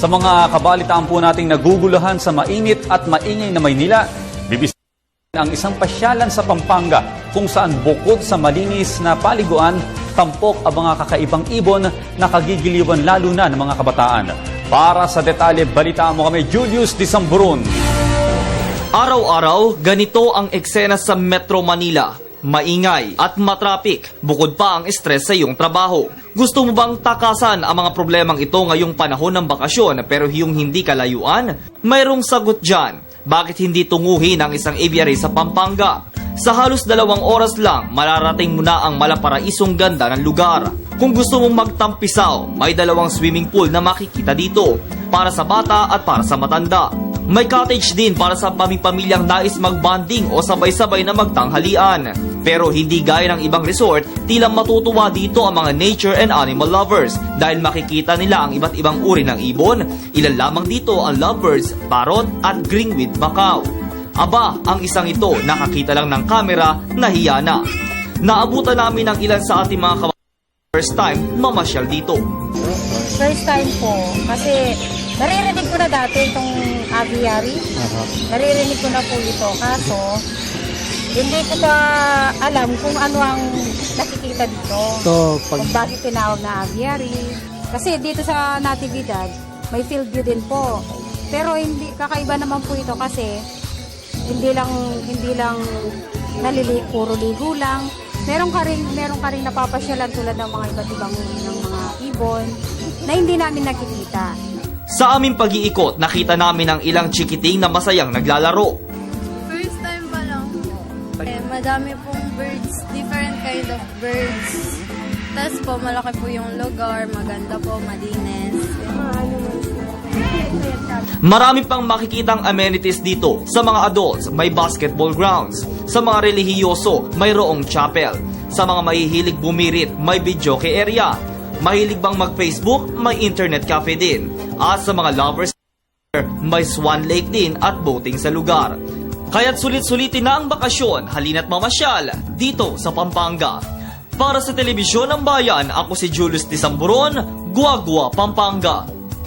Sa mga kabalitaan po nating naguguluhan sa mainit at maingay na Maynila, bibisitahin ang isang pasyalan sa Pampanga kung saan bukod sa malinis na paliguan, tampok ang mga kakaibang ibon na kagigiliwan lalo na ng mga kabataan. Para sa detalye, balitaan mo kami, Julius Disamburon. Araw-araw, ganito ang eksena sa Metro Manila. Maingay at matrapik, bukod pa ang stress sa iyong trabaho. Gusto mo bang takasan ang mga problemang ito ngayong panahon ng bakasyon pero yung hindi kalayuan? Mayroong sagot dyan. Bakit hindi tunguhin ang isang aviary sa Pampanga? Sa halos 2 oras lang, mararating mo na ang malaparaisong ganda ng lugar. Kung gusto mong magtampisaw, may 2 swimming pool na makikita dito, para sa bata at para sa matanda. May cottage din para sa pamipamilyang nais magbanding o sabay-sabay na magtanghalian. Pero hindi gaya ng ibang resort, tila matutuwa dito ang mga nature and animal lovers dahil makikita nila ang iba't ibang uri ng ibon. Ilan lamang dito ang lovebirds, parrot at greenwing macaw. Aba, ang isang ito nakakita lang ng kamera, nahiya na. Naabutan namin ang ilan sa ating mga first time mamasyal dito. First time po, kasi naririnig ko na dati itong aviary. Naririnig ko na po ito, kaso hindi ko pa alam kung ano ang nakikita dito. Kung bakit tinawag na aviary. Kasi dito sa Natividad, may field view din po. Pero hindi kakaiba naman po ito kasi hindi lang puro ligo lang. Meron ka rin napapasyalan tulad ng mga iba't ibang ng mga ibon na hindi namin nakikita. Sa aming pag-iikot, nakita namin ang ilang chikiting na masayang naglalaro. First time pa lang po. Madami pong birds, different kind of birds. Tapos po, malaki po yung lugar, maganda po, malinis. Marami pang makikitang amenities dito. Sa mga adults, may basketball grounds. Sa mga relihiyoso, mayroong chapel. Sa mga mahihilig bumirit, may videoke area. Mahilig bang mag-Facebook, may internet cafe din. At sa mga lovers, may Swan Lake din at boating sa lugar. Kaya't sulit-sulitin na ang bakasyon, halina't mamasyal dito sa Pampanga. Para sa Telebisyon ng Bayan, ako si Julius Disamburon, Guagua, Pampanga.